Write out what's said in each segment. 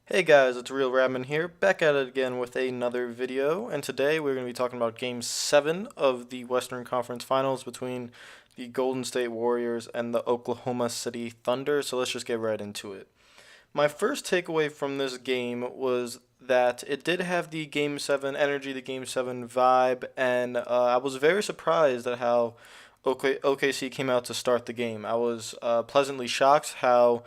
Hey guys, it's RealRadman here, back at it again with another video, and today we're going to be talking about Game 7 of the Western Conference Finals between the Golden State Warriors and the Oklahoma City Thunder, so let's just get right into it. My first takeaway from this game was that it did have the Game 7 energy, the Game 7 vibe, and I was very surprised at how OKC came out to start the game. I was pleasantly shocked how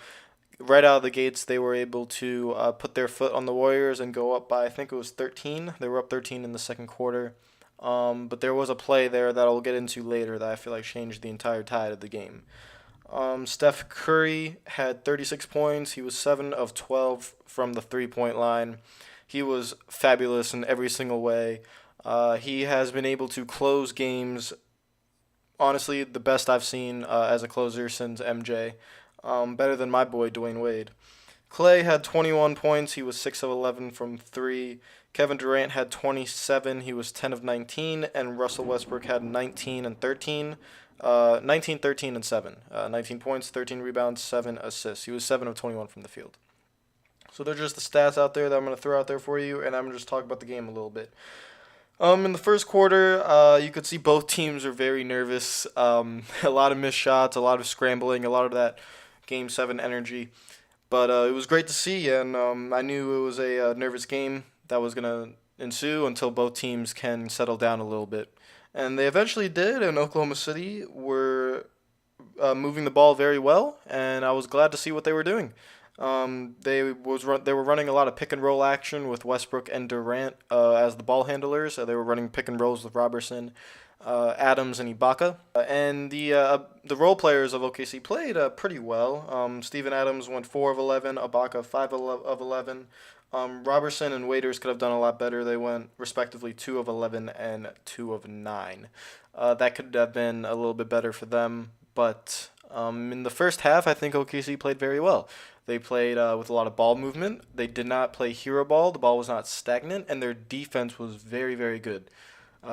right out of the gates, they were able to put their foot on the Warriors and go up by, I think it was 13. They were up 13 in the second quarter. But there was a play there that I'll get into later that I feel like changed the entire tide of the game. Steph Curry had 36 points. He was 7 of 12 from the 3-point line. He was fabulous in every single way. He has been able to close games, honestly, the best I've seen as a closer since MJ. Better than my boy Dwayne Wade. Clay had 21 points. He was 6 of 11 from 3. Kevin Durant had 27. He was 10 of 19. And Russell Westbrook had 19 and 13. 19, 13, and 7. 19 points, 13 rebounds, 7 assists. He was 7 of 21 from the field. So they're just the stats out there that I'm going to throw out there for you, and I'm going to just talk about the game a little bit. In the first quarter, you could see both teams are very nervous. A lot of missed shots, a lot of scrambling, a lot of that Game 7 energy. But it was great to see, and I knew it was a nervous game that was going to ensue until both teams can settle down a little bit. And they eventually did, and Oklahoma City were moving the ball very well, and I was glad to see what they were doing. They were running a lot of pick and roll action with Westbrook and Durant as the ball handlers. They were running pick and rolls with Robertson, Adams, and Ibaka. And the role players of OKC played pretty well. Steven Adams went 4 of 11, Ibaka 5 of 11. Robertson and Waiters could have done a lot better. They went respectively 2 of 11 and 2 of 9. That could have been a little bit better for them, but in the first half, I think OKC played very well. They played with a lot of ball movement. They did not play hero ball. The ball was not stagnant, and their defense was very, very good.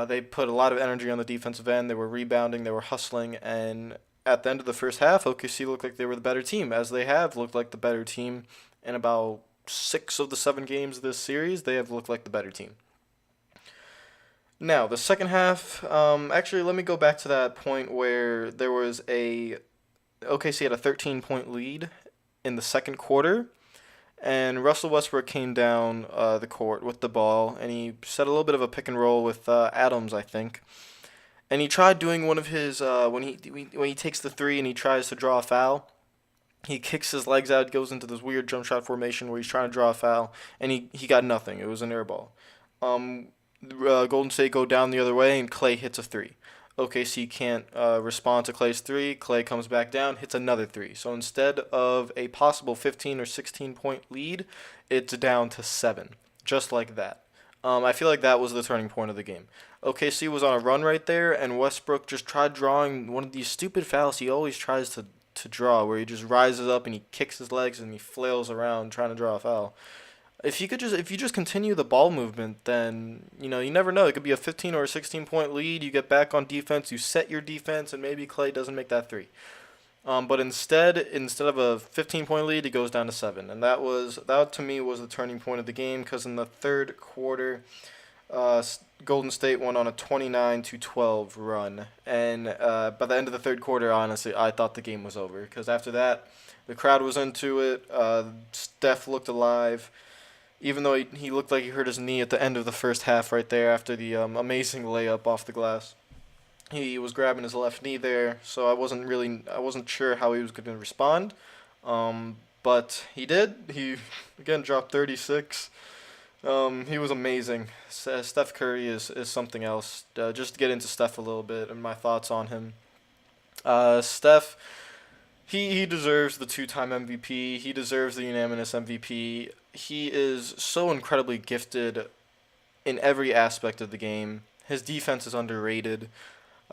They put a lot of energy on the defensive end. They were rebounding. They were hustling, and at the end of the first half, OKC looked like they were the better team, as they have looked like the better team in about 6 of the 7 games of this series. They have looked like the better team. Now, the second half, actually, let me go back to that point where there was OKC had a 13-point lead in the second quarter, and Russell Westbrook came down the court with the ball, and he set a little bit of a pick and roll with Adams, I think. And he tried doing one of his when he takes the three and he tries to draw a foul. He kicks his legs out, goes into this weird jump shot formation where he's trying to draw a foul, and he got nothing. It was an air ball. Golden State go down the other way, and Clay hits a three. OKC can't respond to Clay's three. Clay comes back down, hits another three. So instead of a possible 15 or 16 point lead, it's down to 7. Just like that. I feel like that was the turning point of the game. OKC was on a run right there, and Westbrook just tried drawing one of these stupid fouls he always tries to draw, where he just rises up and he kicks his legs and he flails around trying to draw a foul. If you just continue the ball movement, then you never know. It could be a 15 or a 16 point lead. You get back on defense, you set your defense, and maybe Clay doesn't make that three. But instead of a 15-point lead, it goes down to 7, and that to me was the turning point of the game, because in the third quarter, Golden State went on a 29-12 run, and by the end of the third quarter, honestly, I thought the game was over, because after that, the crowd was into it. Steph looked alive. Even though he looked like he hurt his knee at the end of the first half right there after the amazing layup off the glass. He was grabbing his left knee there, so I wasn't sure how he was going to respond. But he did. He, again, dropped 36. He was amazing. Steph Curry is something else. Just to get into Steph a little bit and my thoughts on him. Steph, he deserves the 2-time MVP. He deserves the unanimous MVP. He is so incredibly gifted in every aspect of the game. His defense is underrated.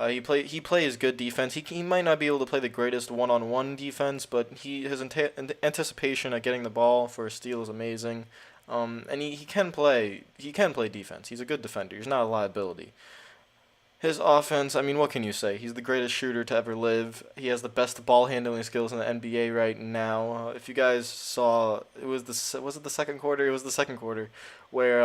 He plays good defense. He might not be able to play the greatest one-on-one defense, but his anticipation at getting the ball for a steal is amazing. And he can play defense. He's a good defender. He's not a liability. His offense, I mean, what can you say? He's the greatest shooter to ever live. He has the best ball handling skills in the NBA right now. If you guys saw, was it the second quarter? It was the second quarter where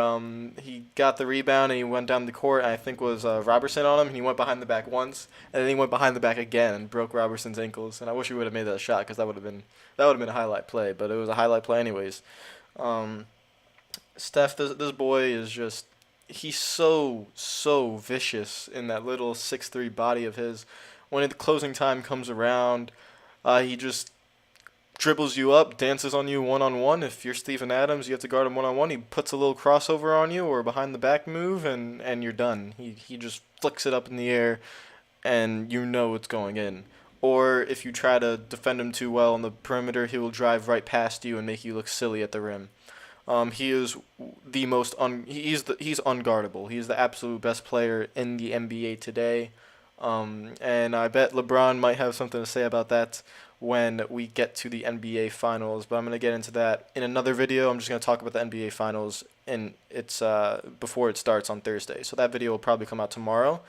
he got the rebound and he went down the court. And I think was Robertson on him, and he went behind the back once, and then he went behind the back again and broke Robertson's ankles. And I wish he would have made that shot because that would have been a highlight play. But it was a highlight play anyways. Um, Steph, this boy is just he's so vicious in that little 6'3" body of his. When the closing time comes around, he just dribbles you up, dances on you one on one. If you're Steven Adams, you have to guard him one on one. He puts a little crossover on you or behind the back move, and you're done. He just flicks it up in the air, and you know it's going in. Or if you try to defend him too well on the perimeter, he will drive right past you and make you look silly at the rim. He is the most he's unguardable. He's the absolute best player in the NBA today. And I bet LeBron might have something to say about that when we get to the NBA Finals. But I'm gonna get into that in another video. I'm just gonna talk about the NBA Finals and it's before it starts on Thursday. So that video will probably come out tomorrow,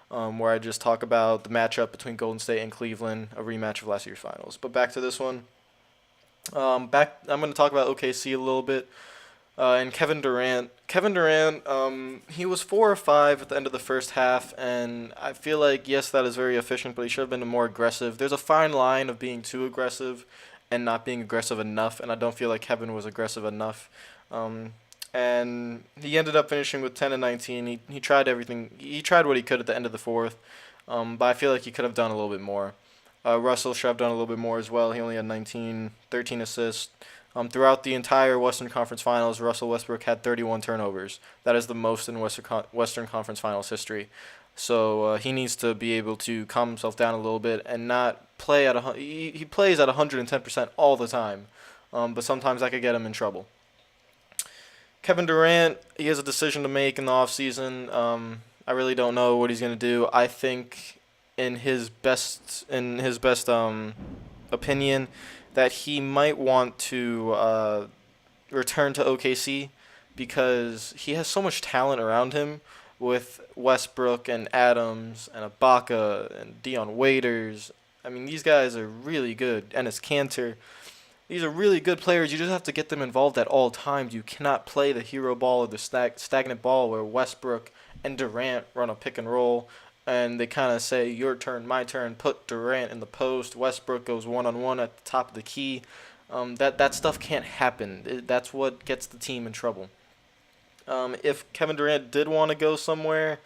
where I just talk about the matchup between Golden State and Cleveland, a rematch of last year's Finals. But back to this one. I'm going to talk about OKC a little bit. And Kevin Durant. He was 4 or 5 at the end of the first half, and I feel like, yes, that is very efficient, but he should have been more aggressive. There's a fine line of being too aggressive and not being aggressive enough, and I don't feel like Kevin was aggressive enough. And he ended up finishing with 10 and 19. He tried everything. He tried what he could at the end of the fourth, but I feel like he could have done a little bit more. Russell should have done a little bit more as well. He only had 19, 13 assists. Throughout the entire Western Conference Finals, Russell Westbrook had 31 turnovers. That is the most in Western Conference Finals history. So he needs to be able to calm himself down a little bit and not play at he plays at 110% all the time, but sometimes that could get him in trouble. Kevin Durant, he has a decision to make in the offseason. I really don't know what he's gonna do. I think in his best opinion that he might want to return to OKC because he has so much talent around him with Westbrook and Adams and Ibaka and Dion Waiters. I mean, these guys are really good. Enes Kanter. These are really good players. You just have to get them involved at all times. You cannot play the hero ball or the stagnant ball where Westbrook and Durant run a pick and roll and they kind of say, your turn, my turn, put Durant in the post. Westbrook goes one-on-one at the top of the key. That stuff can't happen. That's what gets the team in trouble. If Kevin Durant did want to go somewhere,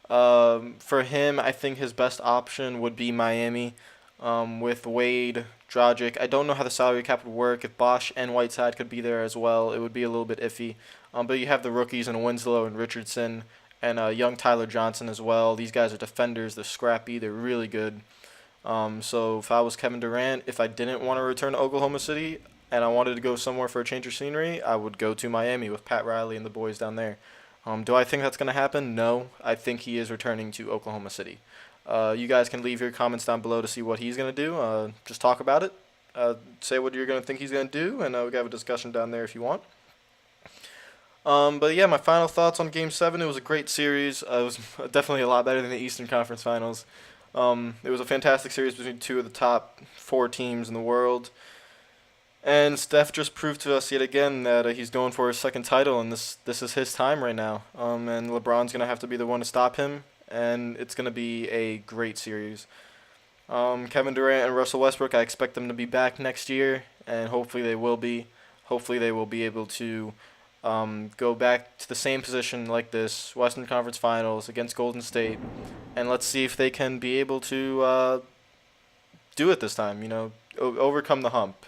for him, I think his best option would be Miami, with Wade, Dragic. I don't know how the salary cap would work. If Bosch and Whiteside could be there as well, it would be a little bit iffy. But you have the rookies in Winslow and Richardson and young Tyler Johnson as well. These guys are defenders. They're scrappy. They're really good. So if I was Kevin Durant, if I didn't want to return to Oklahoma City and I wanted to go somewhere for a change of scenery, I would go to Miami with Pat Riley and the boys down there. Do I think that's going to happen? No. I think he is returning to Oklahoma City. You guys can leave your comments down below to see what he's going to do. Just talk about it. Say what you're going to think he's going to do, and we can have a discussion down there if you want. But yeah, my final thoughts on Game 7. It was a great series. It was definitely a lot better than the Eastern Conference Finals. It was a fantastic series between two of the top 4 teams in the world. And Steph just proved to us yet again that he's going for his second title, and this is his time right now. And LeBron's going to have to be the one to stop him, and it's going to be a great series. Kevin Durant and Russell Westbrook, I expect them to be back next year, and hopefully they will be. Hopefully they will be able to go back to the same position like this, Western Conference Finals against Golden State, and let's see if they can be able to do it this time, overcome the hump.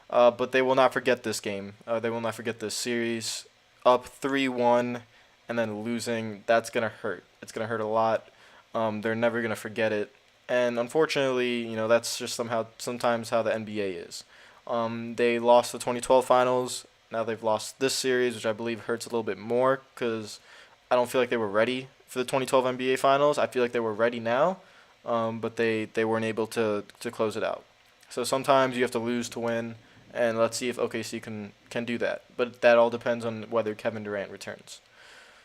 But they will not forget this game. They will not forget this series. Up 3-1 and then losing, that's going to hurt. It's going to hurt a lot. They're never going to forget it. And unfortunately, that's just sometimes how the NBA is. They lost the 2012 finals. Now they've lost this series, which I believe hurts a little bit more because I don't feel like they were ready for the 2012 NBA finals. I feel like they were ready now, but they weren't able to close it out. So sometimes you have to lose to win. And let's see if OKC can do that. But that all depends on whether Kevin Durant returns.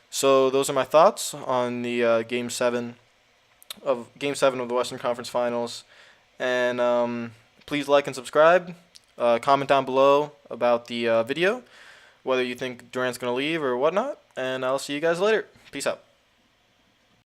So those are my thoughts on the Game 7 of Game 7 of the Western Conference Finals. And please like and subscribe. Comment down below about the video, whether you think Durant's going to leave or whatnot. And I'll see you guys later. Peace out.